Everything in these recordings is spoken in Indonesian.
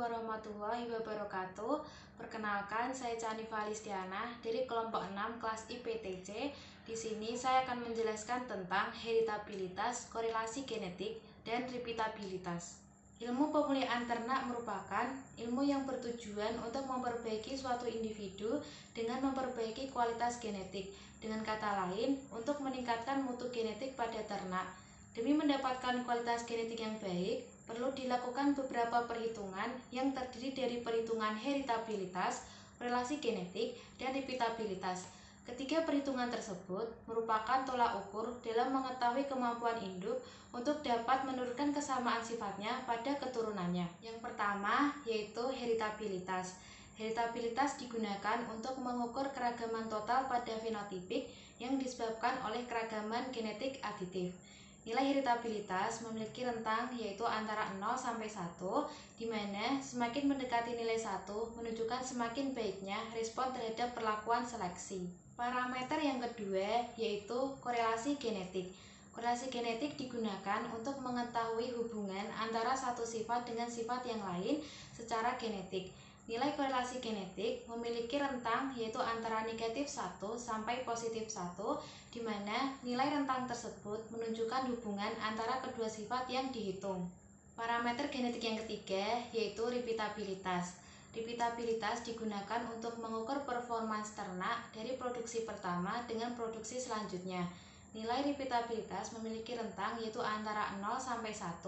warahmatullahi wabarakatuh. Perkenalkan, saya Chanifa Listiana dari kelompok 6 kelas IPTC. Di sini saya akan menjelaskan tentang heritabilitas, korelasi genetik, dan repeatabilitas. Ilmu pemulihan ternak merupakan ilmu yang bertujuan untuk memperbaiki suatu individu dengan memperbaiki kualitas genetik. Dengan kata lain, untuk meningkatkan mutu genetik pada ternak. Demi mendapatkan kualitas genetik yang baik, perlu dilakukan beberapa perhitungan yang terdiri dari perhitungan heritabilitas, relasi genetik, dan repeatabilitas. Ketiga perhitungan tersebut merupakan tolak ukur dalam mengetahui kemampuan induk untuk dapat menurunkan kesamaan sifatnya pada keturunannya. Yang pertama yaitu heritabilitas. Heritabilitas digunakan untuk mengukur keragaman total pada fenotipik yang disebabkan oleh keragaman genetik aditif. Nilai heritabilitas memiliki rentang yaitu antara 0 sampai 1, di mana semakin mendekati nilai 1 menunjukkan semakin baiknya respon terhadap perlakuan seleksi. Parameter yang kedua yaitu korelasi genetik. Korelasi genetik digunakan untuk mengetahui hubungan antara satu sifat dengan sifat yang lain secara genetik. Nilai korelasi genetik memiliki rentang yaitu antara negatif 1 sampai positif 1, di mana nilai rentang tersebut menunjukkan hubungan antara kedua sifat yang dihitung. Parameter genetik yang ketiga yaitu repeatabilitas. Repeatabilitas digunakan untuk mengukur performans ternak dari produksi pertama dengan produksi selanjutnya. Nilai repeatabilitas memiliki rentang yaitu antara 0 sampai 1,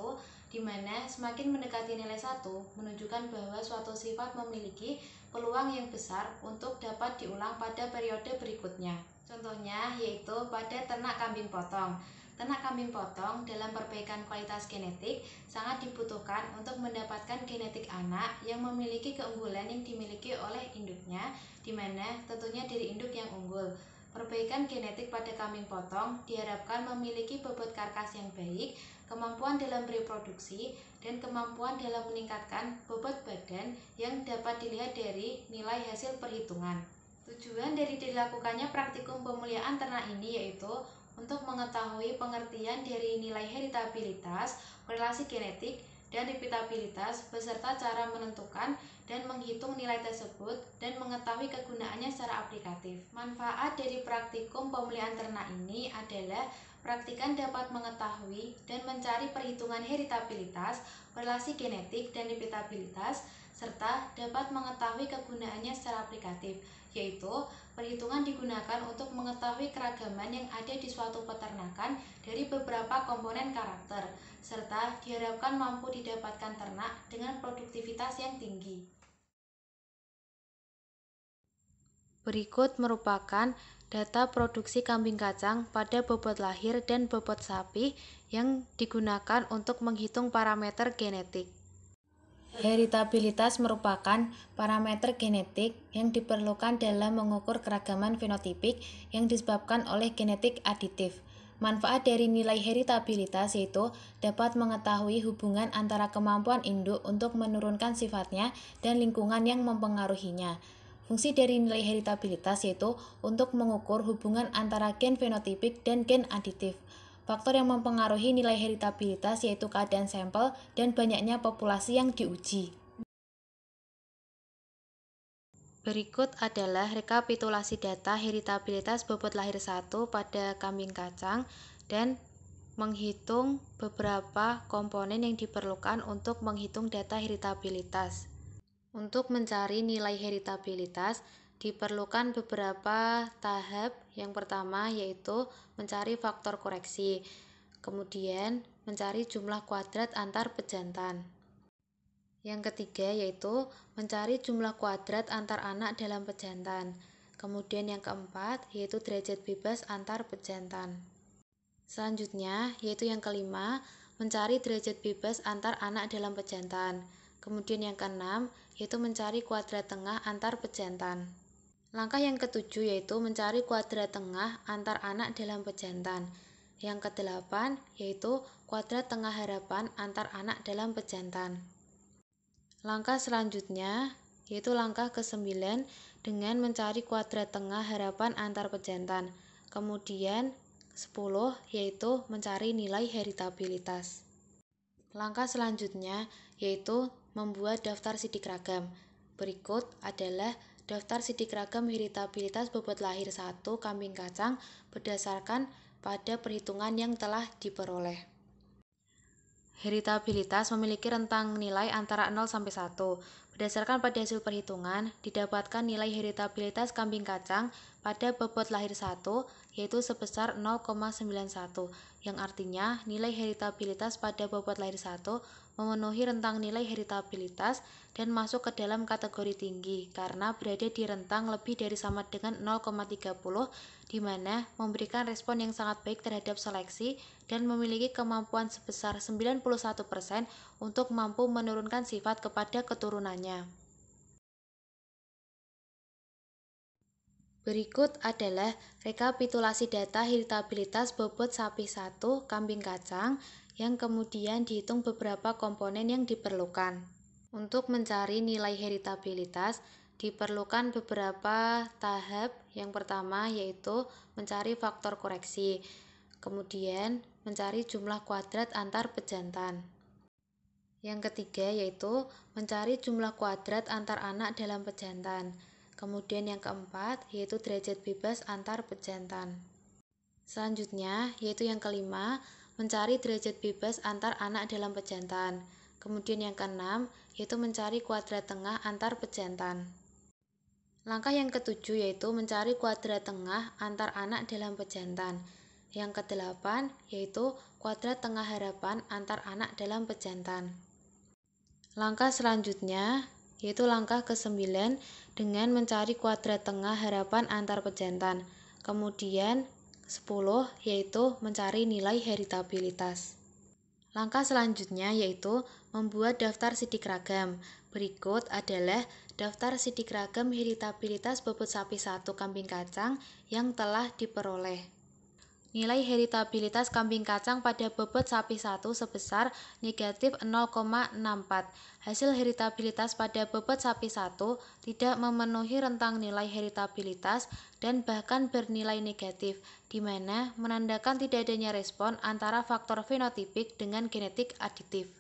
di mana semakin mendekati nilai 1 menunjukkan bahwa suatu sifat memiliki peluang yang besar untuk dapat diulang pada periode berikutnya. Contohnya yaitu pada ternak kambing potong. Ternak kambing potong dalam perbaikan kualitas genetik sangat dibutuhkan untuk mendapatkan genetik anak yang memiliki keunggulan yang dimiliki oleh induknya, di mana tentunya dari induk yang unggul. Perbaikan genetik pada kambing potong diharapkan memiliki bobot karkas yang baik, kemampuan dalam reproduksi, dan kemampuan dalam meningkatkan bobot badan yang dapat dilihat dari nilai hasil perhitungan. Tujuan dari dilakukannya praktikum pemulihan ternak ini yaitu untuk mengetahui pengertian dari nilai heritabilitas, korelasi genetik, dan repeatabilitas beserta cara menentukan dan menghitung nilai tersebut dan mengetahui kegunaannya secara aplikatif. Manfaat dari praktikum pemulihan ternak ini adalah praktikan dapat mengetahui dan mencari perhitungan heritabilitas, korelasi genetik, dan repeatabilitas, serta dapat mengetahui kegunaannya secara aplikatif, yaitu perhitungan digunakan untuk mengetahui keragaman yang ada di suatu peternakan dari beberapa komponen karakter, serta diharapkan mampu didapatkan ternak dengan produktivitas yang tinggi. Berikut merupakan data produksi kambing kacang pada bobot lahir dan bobot sapi yang digunakan untuk menghitung parameter genetik. Heritabilitas merupakan parameter genetik yang diperlukan dalam mengukur keragaman fenotipik yang disebabkan oleh genetik aditif. Manfaat dari nilai heritabilitas yaitu dapat mengetahui hubungan antara kemampuan induk untuk menurunkan sifatnya dan lingkungan yang mempengaruhinya. Fungsi dari nilai heritabilitas yaitu untuk mengukur hubungan antara gen fenotipik dan gen aditif. Faktor yang mempengaruhi nilai heritabilitas yaitu keadaan sampel dan banyaknya populasi yang diuji. Berikut adalah rekapitulasi data heritabilitas bobot lahir 1 pada kambing kacang dan menghitung beberapa komponen yang diperlukan untuk menghitung data heritabilitas. Untuk mencari nilai heritabilitas, diperlukan beberapa tahap. Yang pertama yaitu mencari faktor koreksi, kemudian mencari jumlah kuadrat antar pejantan. Yang ketiga yaitu mencari jumlah kuadrat antar anak dalam pejantan. Kemudian yang keempat yaitu derajat bebas antar pejantan. Selanjutnya yaitu yang kelima, mencari derajat bebas antar anak dalam pejantan. Kemudian yang keenam yaitu mencari kuadrat tengah antar pejantan. Langkah yang ketujuh yaitu mencari kuadrat tengah antar anak dalam pejantan. Yang kedelapan yaitu kuadrat tengah harapan antar anak dalam pejantan. Langkah selanjutnya yaitu langkah ke-9 dengan mencari kuadrat tengah harapan antar pejantan. Kemudian 10 yaitu mencari nilai heritabilitas. Langkah selanjutnya yaitu membuat daftar sidik ragam. Berikut adalah daftar sidik ragam heritabilitas bobot lahir 1 kambing kacang berdasarkan pada perhitungan yang telah diperoleh. Heritabilitas memiliki rentang nilai antara 0 sampai 1. Berdasarkan pada hasil perhitungan, didapatkan nilai heritabilitas kambing kacang pada bobot lahir 1 yaitu sebesar 0,91, yang artinya nilai heritabilitas pada bobot lahir 1 memenuhi rentang nilai heritabilitas dan masuk ke dalam kategori tinggi karena berada di rentang lebih dari sama dengan 0,30, di mana memberikan respon yang sangat baik terhadap seleksi dan memiliki kemampuan sebesar 91% untuk mampu menurunkan sifat kepada keturunannya. Berikut adalah rekapitulasi data heritabilitas bobot sapi 1 kambing kacang yang kemudian dihitung beberapa komponen yang diperlukan. Untuk mencari nilai heritabilitas, diperlukan beberapa tahap. Yang pertama yaitu mencari faktor koreksi, kemudian mencari jumlah kuadrat antar pejantan. Yang ketiga yaitu mencari jumlah kuadrat antar anak dalam pejantan. Kemudian yang keempat yaitu derajat bebas antar pejantan. Selanjutnya yaitu yang kelima, mencari derajat bebas antar anak dalam pejantan. Kemudian yang keenam yaitu mencari kuadrat tengah antar pejantan. Langkah yang ketujuh yaitu mencari kuadrat tengah antar anak dalam pejantan. Yang kedelapan yaitu kuadrat tengah harapan antar anak dalam pejantan. Langkah selanjutnya yaitu langkah ke-9 dengan mencari kuadrat tengah harapan antar pejantan. Kemudian 10 yaitu mencari nilai heritabilitas. Langkah selanjutnya yaitu membuat daftar sidik ragam. Berikut adalah daftar sidik ragam heritabilitas bobot sapi 1 kambing kacang yang telah diperoleh. Nilai heritabilitas kambing kacang pada bobot sapi 1 sebesar negatif 0,64. Hasil heritabilitas pada bobot sapi 1 tidak memenuhi rentang nilai heritabilitas dan bahkan bernilai negatif, di mana menandakan tidak adanya respon antara faktor fenotipik dengan genetik aditif.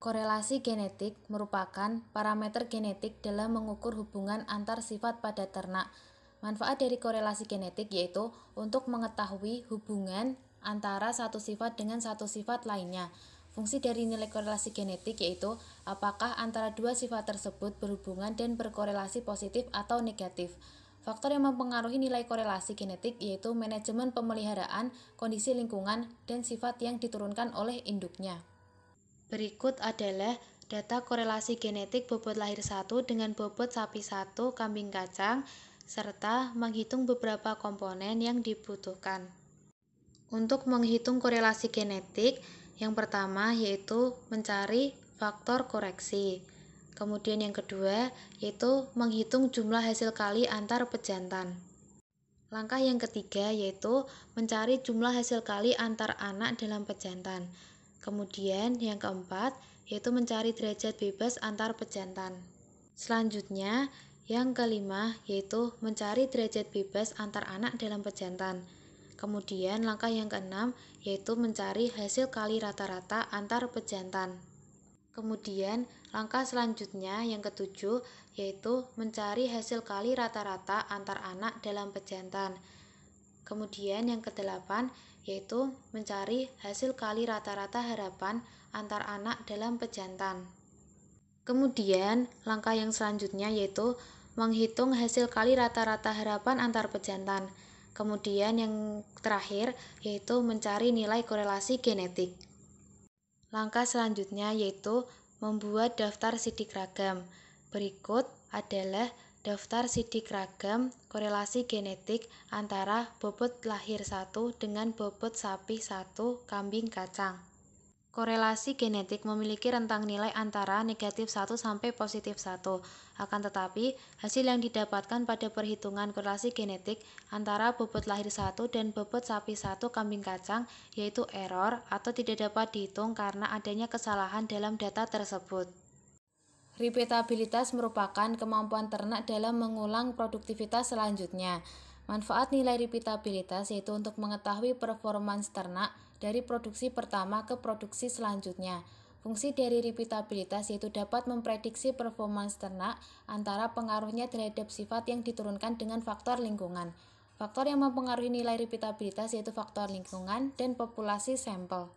Korelasi genetik merupakan parameter genetik dalam mengukur hubungan antar sifat pada ternak. Manfaat dari korelasi genetik yaitu untuk mengetahui hubungan antara satu sifat dengan satu sifat lainnya. Fungsi dari nilai korelasi genetik yaitu apakah antara dua sifat tersebut berhubungan dan berkorelasi positif atau negatif. Faktor yang mempengaruhi nilai korelasi genetik yaitu manajemen pemeliharaan, kondisi lingkungan, dan sifat yang diturunkan oleh induknya. Berikut adalah data korelasi genetik bobot lahir 1 dengan bobot sapi 1 kambing kacang serta menghitung beberapa komponen yang dibutuhkan. Untuk menghitung korelasi genetik, yang pertama yaitu mencari faktor koreksi. Kemudian yang kedua yaitu menghitung jumlah hasil kali antar pejantan. Langkah yang ketiga yaitu mencari jumlah hasil kali antar anak dalam pejantan. Kemudian yang keempat yaitu mencari derajat bebas antar pejantan. Selanjutnya yang kelima yaitu mencari derajat bebas antar anak dalam pejantan. Kemudian langkah yang keenam yaitu mencari hasil kali rata-rata antar pejantan. Kemudian langkah selanjutnya yang ketujuh yaitu mencari hasil kali rata-rata antar anak dalam pejantan. Kemudian yang kedelapan yaitu mencari hasil kali rata-rata harapan antar anak dalam pejantan. Kemudian langkah yang selanjutnya yaitu menghitung hasil kali rata-rata harapan antar pejantan. Kemudian yang terakhir yaitu mencari nilai korelasi genetik. Langkah selanjutnya yaitu membuat daftar sidik ragam. Berikut adalah daftar sidik ragam korelasi genetik antara bobot lahir 1 dengan bobot sapi 1 kambing kacang. Korelasi genetik memiliki rentang nilai antara negatif 1 sampai positif 1. Akan tetapi, hasil yang didapatkan pada perhitungan korelasi genetik antara bobot lahir 1 dan bobot sapi 1 kambing kacang yaitu error atau tidak dapat dihitung karena adanya kesalahan dalam data tersebut. Repeatabilitas merupakan kemampuan ternak dalam mengulang produktivitas selanjutnya. Manfaat nilai repeatabilitas yaitu untuk mengetahui performance ternak dari produksi pertama ke produksi selanjutnya. Fungsi dari repeatabilitas yaitu dapat memprediksi performance ternak antara pengaruhnya terhadap sifat yang diturunkan dengan faktor lingkungan. Faktor yang mempengaruhi nilai repeatabilitas yaitu faktor lingkungan dan populasi sampel.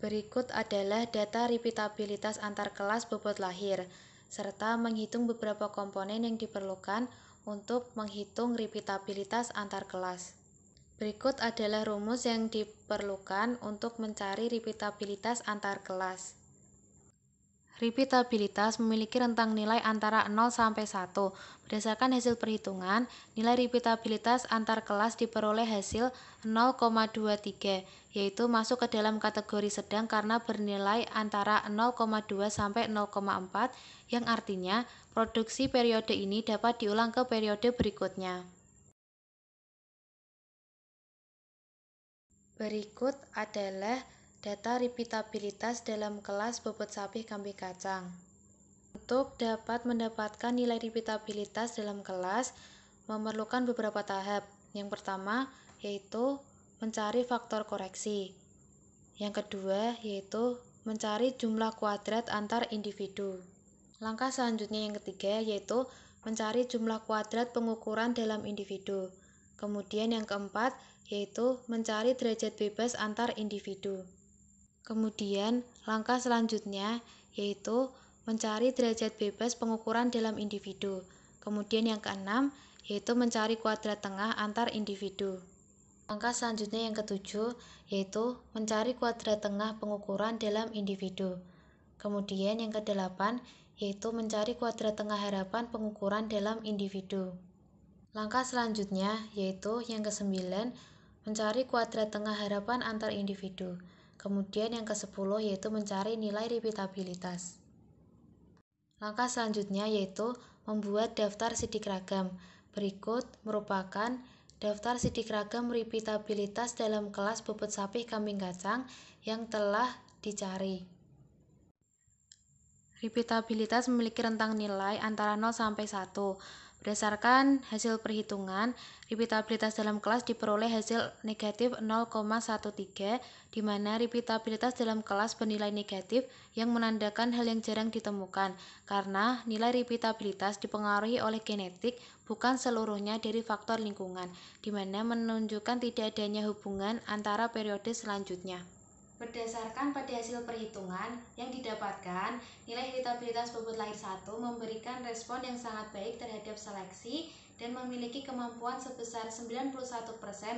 Berikut adalah data repeatabilitas antar kelas bobot lahir, serta menghitung beberapa komponen yang diperlukan untuk menghitung repeatabilitas antar kelas. Berikut adalah rumus yang diperlukan untuk mencari repeatabilitas antar kelas. Repeatabilitas memiliki rentang nilai antara 0 sampai 1. Berdasarkan hasil perhitungan, nilai repeatabilitas antar kelas diperoleh hasil 0,23, yaitu masuk ke dalam kategori sedang karena bernilai antara 0,2 sampai 0,4, yang artinya produksi periode ini dapat diulang ke periode berikutnya. Berikut adalah data repeatabilitas dalam kelas bobot sapi kambing kacang. Untuk dapat mendapatkan nilai repeatabilitas dalam kelas, memerlukan beberapa tahap. Yang pertama, yaitu mencari faktor koreksi. Yang kedua, yaitu mencari jumlah kuadrat antar individu. Langkah selanjutnya yang ketiga, yaitu mencari jumlah kuadrat pengukuran dalam individu. Kemudian yang keempat, yaitu mencari derajat bebas antar individu. Kemudian, langkah selanjutnya yaitu mencari derajat bebas pengukuran dalam individu. Kemudian yang keenam, yaitu mencari kuadrat tengah antar individu. Langkah selanjutnya yang ketujuh, yaitu mencari kuadrat tengah pengukuran dalam individu. Kemudian yang kedelapan, yaitu mencari kuadrat tengah harapan pengukuran dalam individu. Langkah selanjutnya yaitu yang kesembilan, mencari kuadrat tengah harapan antar individu. Kemudian yang ke-10 yaitu mencari nilai repeatabilitas. Langkah selanjutnya yaitu membuat daftar sidik ragam. Berikut merupakan daftar sidik ragam repeatabilitas dalam kelas bobot sapi kambing kacang yang telah dicari. Repeatabilitas memiliki rentang nilai antara 0 sampai 1. Berdasarkan hasil perhitungan, repeatabilitas dalam kelas diperoleh hasil negatif 0,13, di mana repeatabilitas dalam kelas bernilai negatif yang menandakan hal yang jarang ditemukan, karena nilai repeatabilitas dipengaruhi oleh genetik, bukan seluruhnya dari faktor lingkungan, di mana menunjukkan tidak adanya hubungan antara periode selanjutnya. Berdasarkan pada hasil perhitungan yang didapatkan, nilai heritabilitas bobot lahir 1 memberikan respon yang sangat baik terhadap seleksi dan memiliki kemampuan sebesar 91%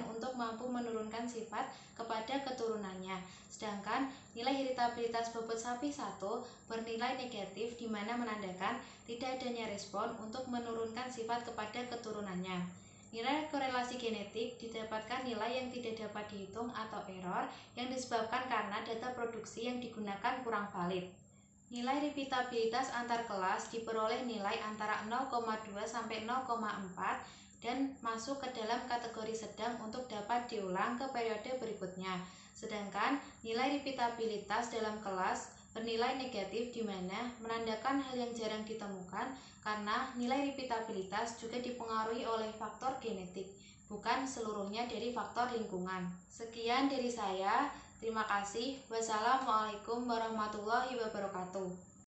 untuk mampu menurunkan sifat kepada keturunannya. Sedangkan nilai heritabilitas bobot sapi 1 bernilai negatif, di mana menandakan tidak adanya respon untuk menurunkan sifat kepada keturunannya. Nilai korelasi genetik didapatkan nilai yang tidak dapat dihitung atau error yang disebabkan karena data produksi yang digunakan kurang valid. Nilai repeatabilitas antar kelas diperoleh nilai antara 0,2 sampai 0,4 dan masuk ke dalam kategori sedang untuk dapat diulang ke periode berikutnya. Sedangkan nilai repeatabilitas dalam kelas bernilai negatif, di mana menandakan hal yang jarang ditemukan karena nilai repeatabilitas juga dipengaruhi oleh faktor genetik, bukan seluruhnya dari faktor lingkungan. Sekian dari saya. Terima kasih. Wassalamualaikum warahmatullahi wabarakatuh.